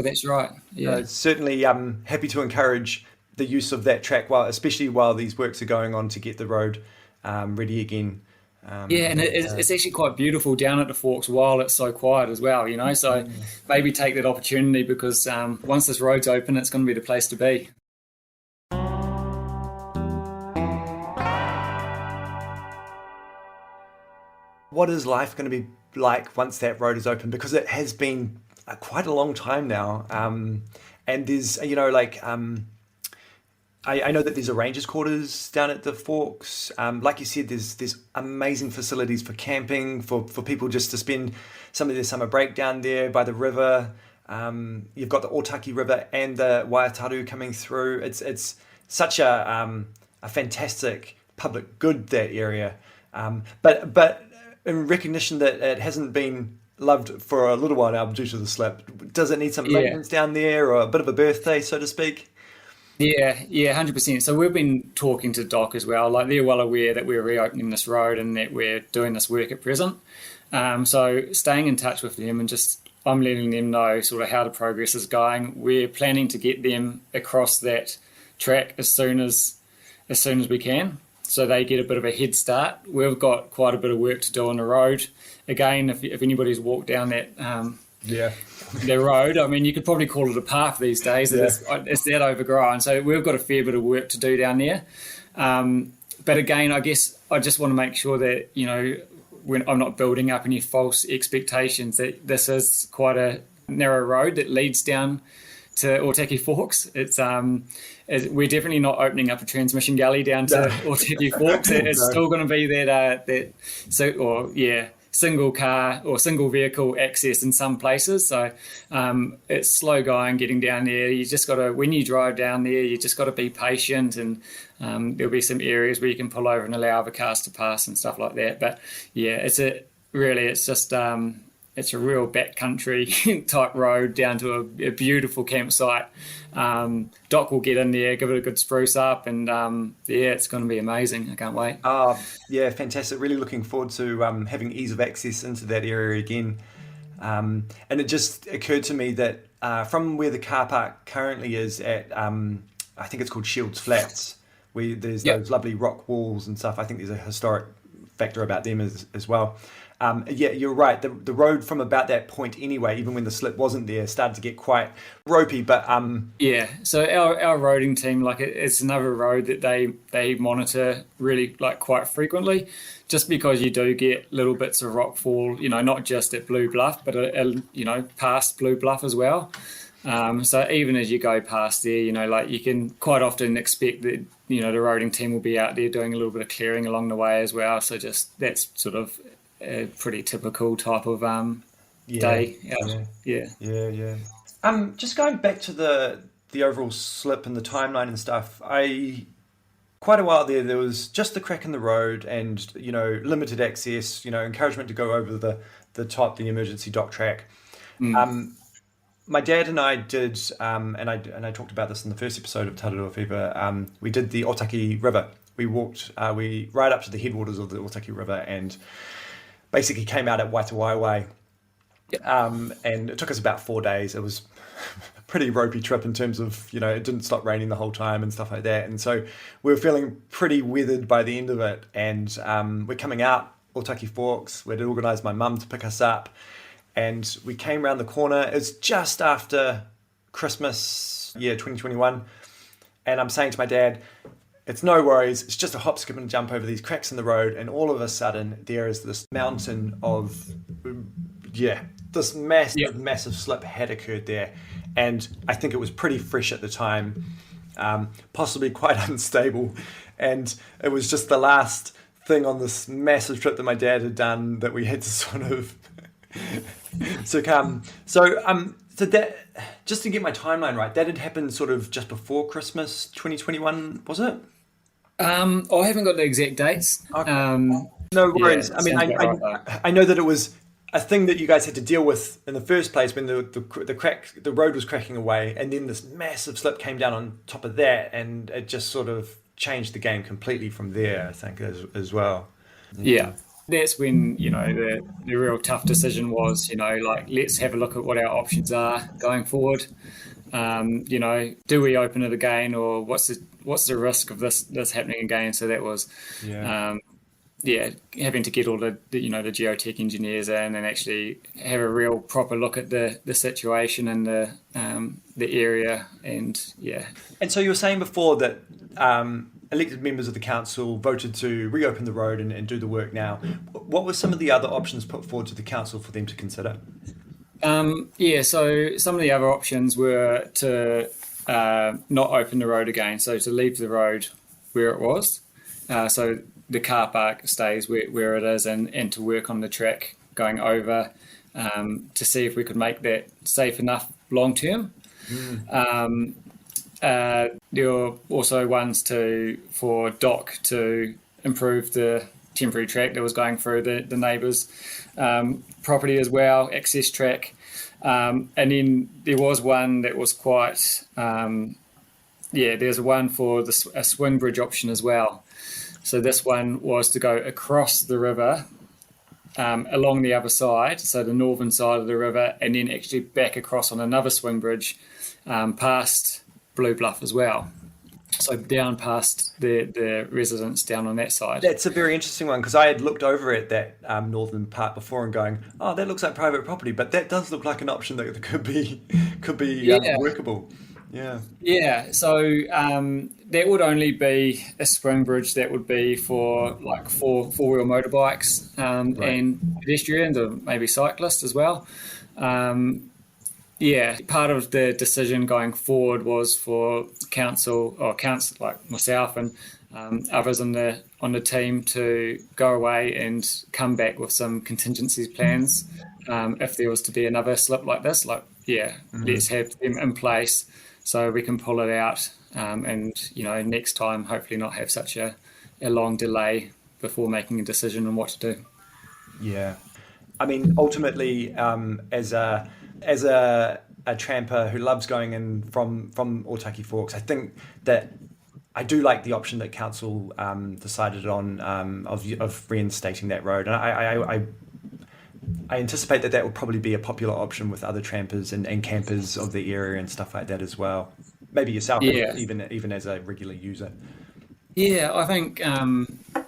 that's right. Yeah, certainly. Happy to encourage the use of that track especially while these works are going on to get the road ready again. And it's actually quite beautiful down at the Forks while it's so quiet as well, so maybe take that opportunity, because once this road's open, it's going to be the place to be. What is life going to be like once that road is open? Because it has been quite a long time now. And there's, I know that there's a ranger's quarters down at the Forks. Like you said, there's amazing facilities for camping, for people just to spend some of their summer break down there by the river. You've got the Otaki River and the Waitaru coming through. It's such a fantastic public good, that area. But in recognition that it hasn't been loved for a little while now due to the slip, does it need some maintenance down there, or a bit of a birthday, so to speak? Yeah, 100%. So we've been talking to Doc as well. Like, they're well aware that we're reopening this road and that we're doing this work at present. So staying in touch with them, and just I'm letting them know sort of how the progress is going. We're planning to get them across that track as soon as we can, so they get a bit of a head start. We've got quite a bit of work to do on the road. Again, if anybody's walked down that the road, I mean, you could probably call it a path these days. Yeah. It's that overgrown, so we've got a fair bit of work to do down there. But again, I guess I just want to make sure that, when I'm not building up any false expectations, that this is quite a narrow road that leads down to Otaki Forks. We're definitely not opening up a transmission gully down to Otaki Forks. It's still going to be single car or single vehicle access in some places. So it's slow going getting down there. You just got to, when you drive down there, you just got to be patient, and there'll be some areas where you can pull over and allow other cars to pass and stuff like that. But yeah, it's a real backcountry type road down to a beautiful campsite. Doc will get in there, give it a good spruce up, and it's going to be amazing. I can't wait. Yeah, fantastic. Really looking forward to having ease of access into that area again. And it just occurred to me that from where the car park currently is at, I think it's called Shields Flats, where there's those lovely rock walls and stuff. I think there's a historic factor about them as well. You're right. The road from about that point anyway, even when the slip wasn't there, started to get quite ropey. But so our roading team, it's another road that they monitor really quite frequently, just because you do get little bits of rock fall, not just at Blue Bluff, but past Blue Bluff as well. So even as you go past there, you can quite often expect that the roading team will be out there doing a little bit of clearing along the way as well. So just that's sort of a pretty typical type of day. Yeah. Just going back to the overall slip and the timeline and stuff, quite a while there was just the crack in the road and limited access, encouragement to go over the emergency dock track. My dad and I did, and I talked about this in the first episode of Tararua Fever. We did the Otaki River. We walked right up to the headwaters of the Otaki River and basically came out at Waitawaiwai. And it took us about 4 days. It was a pretty ropey trip in terms of, it didn't stop raining the whole time and stuff like that. And so we were feeling pretty weathered by the end of it. And we're coming out Otaki Forks. We'd organised my mum to pick us up. And we came around the corner. It was just after Christmas, 2021. And I'm saying to my dad, it's no worries. It's just a hop, skip, and jump over these cracks in the road. And all of a sudden, there is this mountain of, this massive slip had occurred there. And I think it was pretty fresh at the time, possibly quite unstable. And it was just the last thing on this massive trip that my dad had done that we had to sort of succumb. So that, just to get my timeline right, that had happened sort of just before Christmas 2021, was it? I haven't got the exact dates. Okay. No worries. I mean, I know that it was a thing that you guys had to deal with in the first place when the road was cracking away, and then this massive slip came down on top of that, and it just sort of changed the game completely from there, I think, as well. Yeah. That's when, the real tough decision was, let's have a look at what our options are going forward. Do we open it again, or what's the risk of this happening again? So that was, having to get all the geotech engineers in and actually have a real proper look at the situation and the area, and yeah. And so you were saying before that elected members of the council voted to reopen the road and do the work now. What were some of the other options put forward to the council for them to consider? Yeah, so some of the other options were to not open the road again, so to leave the road where it was. So the car park stays where it is, and to work on the track going over to see if we could make that safe enough long term. There were also ones for Doc to improve the temporary track that was going through the neighbours' property as well, access track. And then there was one that was quite, there's one for a swing bridge option as well. So this one was to go across the river along the other side, so the northern side of the river, and then actually back across on another swing bridge past Blue Bluff as well. So down past the residents down on that side. That's a very interesting one, because I had looked over at that northern part before and going, oh, that looks like private property, but that does look like an option that could be workable. Yeah. Yeah. So that would only be a swing bridge that would be for like four-wheel motorbikes and pedestrians, or maybe cyclists as well. Part of the decision going forward was for council like myself and others on the team to go away and come back with some contingency plans if there was to be another slip like this. Let's have them in place so we can pull it out and next time hopefully not have such a long delay before making a decision on what to do. Yeah, I mean, ultimately, as a tramper who loves going in from Otaki Forks, I think that I do like the option that council decided on of reinstating that road, and I anticipate that will probably be a popular option with other trampers and campers of the area and stuff like that as well. Maybe yourself, even as a regular user. Yeah, I think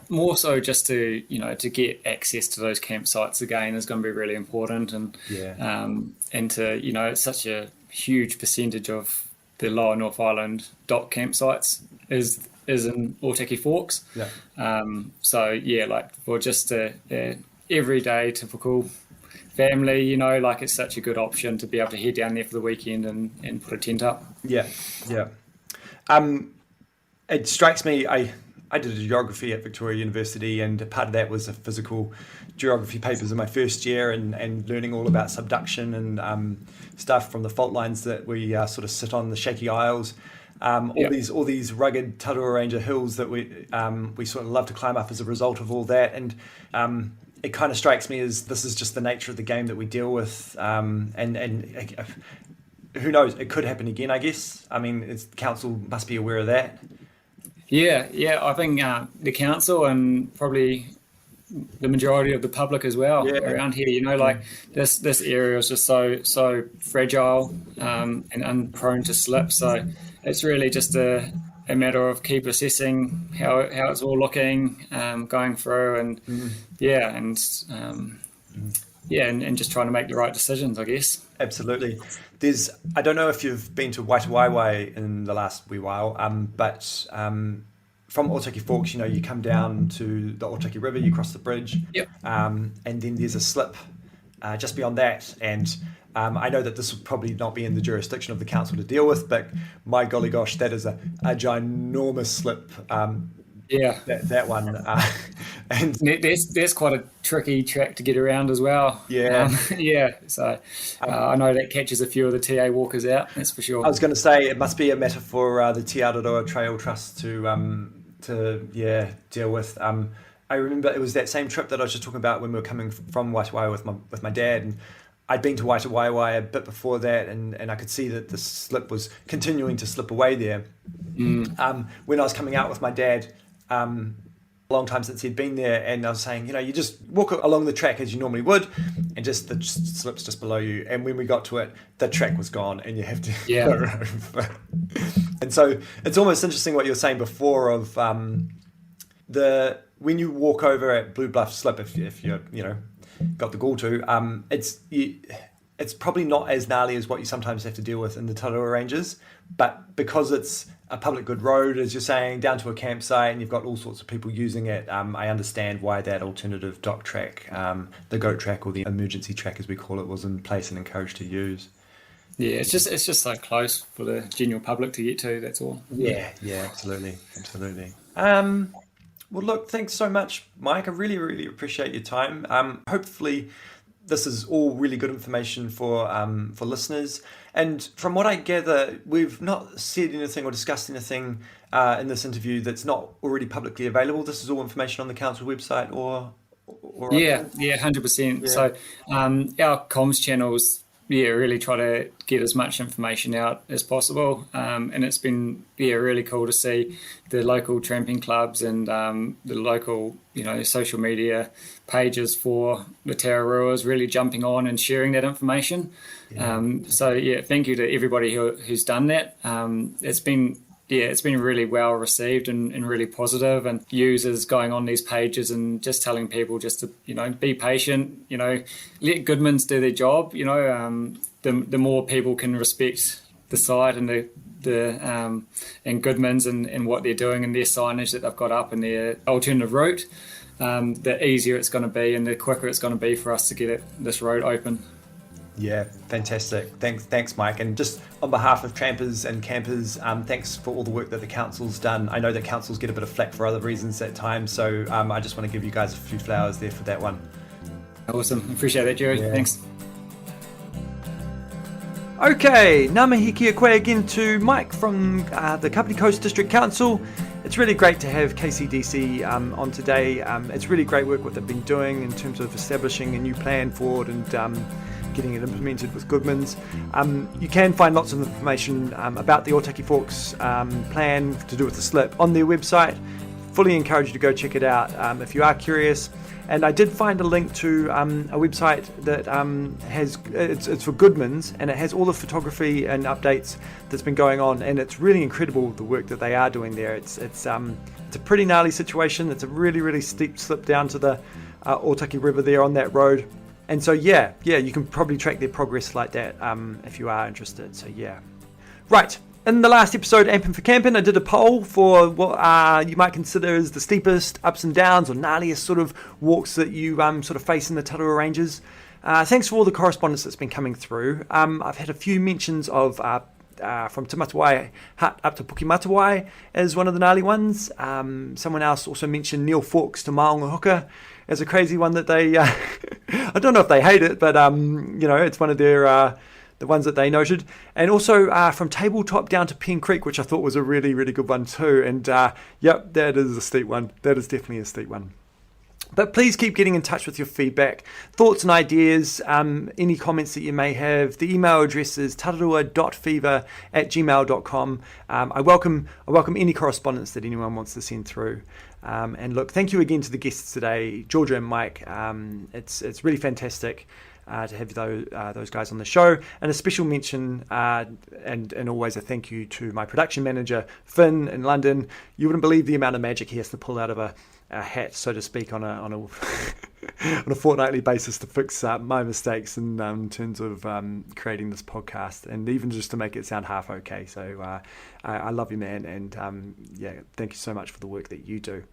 more so just to get access to those campsites again is going to be really important, and to it's such a huge percentage of the Lower North Island dock campsites is in Otaki Forks. For just a everyday typical family, it's such a good option to be able to head down there for the weekend and put a tent up. It strikes me, I did a geography at Victoria University, and part of that was the physical geography papers in my first year, and learning all about subduction and stuff from the fault lines that we sort of sit on, the shaky isles, all these rugged Tararua Ranger hills that we sort of love to climb up as a result of all that. And it kind of strikes me as this is just the nature of the game that we deal with, and who knows, it could happen again, I guess. I mean, council must be aware of that. Yeah, I think the council and probably the majority of the public as well around here, this area is just so fragile and prone to slip. So it's really just a matter of keep assessing how it's all looking, going through, and and just trying to make the right decisions, I guess. Absolutely. I don't know if you've been to Waitawaiwai in the last wee while, but from Otaki Forks, you come down to the Otaki River, you cross the bridge, and then there's a slip just beyond that. And I know that this will probably not be in the jurisdiction of the council to deal with, but my golly gosh, that is a ginormous slip. That one. And there's quite a tricky track to get around as well. So I know that catches a few of the TA walkers out, that's for sure. I was going to say it must be a matter for the Tararua Trail Trust to deal with. I remember it was that same trip that I was just talking about when we were coming from Waitawai with my dad, and I'd been to Waitawai a bit before that, and I could see that the slip was continuing to slip away there. When I was coming out with my dad, a long time since he'd been there, and I was saying, you just walk along the track as you normally would, and just the slip's just below you. And when we got to it, the track was gone, and you have to go over. And so it's almost interesting what you were saying before of when you walk over at Blue Bluff Slip, if you're got the gall to, it's probably not as gnarly as what you sometimes have to deal with in the Tararua Ranges, but because it's a public good road, as you're saying, down to a campsite, and you've got all sorts of people using it. I understand why that alternative dock track, the goat track or the emergency track as we call it, was in place and encouraged to use. Yeah, it's just so close for the general public to get to. That's all. Yeah, absolutely. Well, look, thanks so much, Mike. I really, really appreciate your time. Hopefully, this is all really good information for listeners. And from what I gather, we've not said anything or discussed anything in this interview that's not already publicly available. This is all information on the council website, or yeah, 100%. Yeah. So our comms channels, really try to get as much information out as possible. And it's been really cool to see the local tramping clubs and the local social media pages for the Tararuas really jumping on and sharing that information. So thank you to everybody who's done that. It's been really well received and really positive, and users going on these pages and just telling people just to be patient, let Goodmans do their job. The more people can respect the site and and Goodmans and what they're doing and their signage that they've got up and their alternative route, the easier it's going to be and the quicker it's going to be for us to get this road open. Yeah, fantastic. Thanks, Mike. And just on behalf of trampers and campers, thanks for all the work that the council's done. I know that councils get a bit of flack for other reasons at times, so I just want to give you guys a few flowers there for that one. Awesome. Appreciate that, Jerry. Yeah. Thanks. Okay, ngā mihi kia koe again to Mike from the Kapiti Coast District Council. It's really great to have KCDC on today. It's really great work what they've been doing in terms of establishing a new plan forward and getting it implemented with Goodmans. You can find lots of information about the Otaki Forks plan to do with the slip on their website. Fully encourage you to go check it out if you are curious. And I did find a link to a website that it's for Goodmans, and it has all the photography and updates that's been going on, and it's really incredible the work that they are doing there. It's a pretty gnarly situation. It's a really, really steep slip down to the Otaki River there on that road. And so, you can probably track their progress like that if you are interested. So, Right. In the last episode, Ampin' for Campin', I did a poll for what you might consider as the steepest ups and downs or gnarliest sort of walks that you sort of face in the Tararua Ranges. Thanks for all the correspondence that's been coming through. I've had a few mentions of from Te Matawai Hut up to Pukematawai as one of the gnarly ones. Someone else also mentioned Neil Forks to Maunga Hooker as a crazy one that they... I don't know if they hate it, but it's one of their... the ones that they noted, and also from Tabletop down to Pen Creek, which I thought was a really, really good one too. And that is a steep one. That is definitely a steep one. But please keep getting in touch with your feedback, thoughts and ideas, any comments that you may have. The email address is tararua.fever@gmail.com. I welcome any correspondence that anyone wants to send through. And look, thank you again to the guests today, Georgia and Mike. It's really fantastic to have those guys on the show, and a special mention and always a thank you to my production manager Finn in London. You wouldn't believe the amount of magic he has to pull out of a hat, so to speak, on a on a fortnightly basis to fix my mistakes in terms of creating this podcast, and even just to make it sound half okay. So I love you, man, and thank you so much for the work that you do.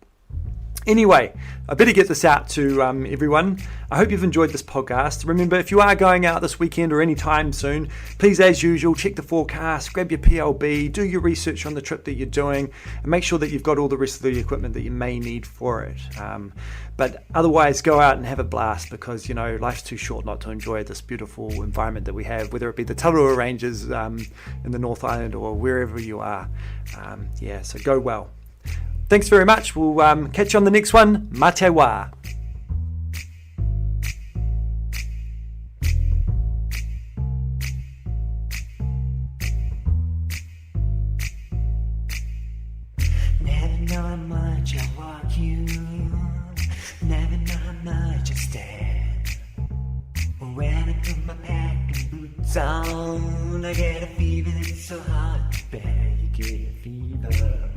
Anyway, I better get this out to everyone. I hope you've enjoyed this podcast. Remember, if you are going out this weekend or any time soon, please, as usual, check the forecast, grab your PLB, do your research on the trip that you're doing, and make sure that you've got all the rest of the equipment that you may need for it. But otherwise, go out and have a blast, because, life's too short not to enjoy this beautiful environment that we have, whether it be the Tararua Ranges in the North Island or wherever you are. So go well. Thanks very much. We'll catch you on the next one. Mate wā. Never know how much I walk you, never know how much I stand. When I put my pack and boots on, I get a fever that's so hard to bear. You get a fever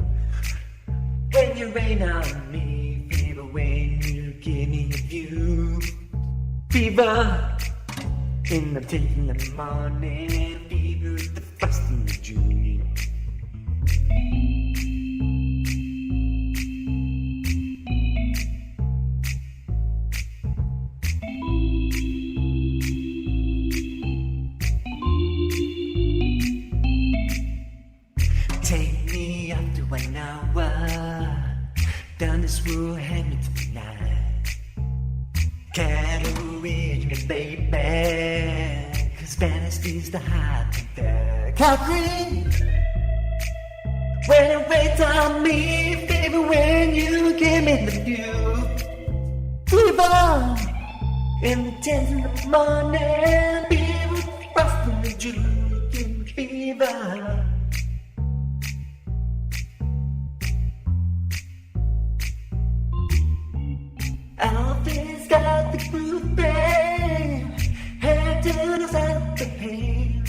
when you rain on me, fever when you give me a view. Fever in the 10 in the morning, fever at the first in the June. will hang me tonight. Cattle ridge me, baby. Cause Vanity's the high tempter. Calgary, when it waits on me, baby, when you give me the view. Fever, in the 10s of the morning, people frosting the juice in the fever. Alfie's got the groove, babe. Head to the side of the pain.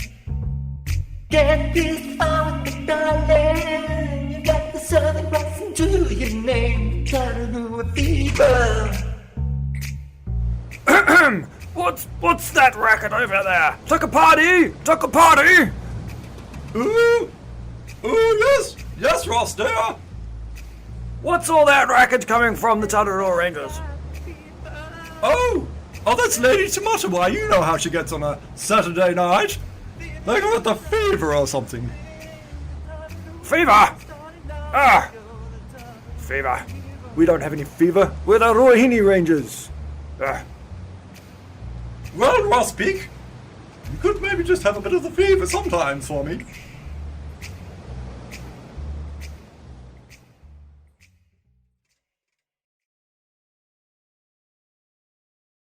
Get this far with the darling. You got the southern crossing to your name. Tararua Fever. What's that racket over there? Took a party! Ooh, yes, Ross, dear. What's all that racket coming from the Tararua Ranges? Oh, that's Lady Tomato. Why, you know how she gets on a Saturday night. They got the fever or something. Fever! Fever. We don't have any fever. We're the Rohini Rangers. Well, Ross Peak, you could maybe just have a bit of the fever sometimes for me.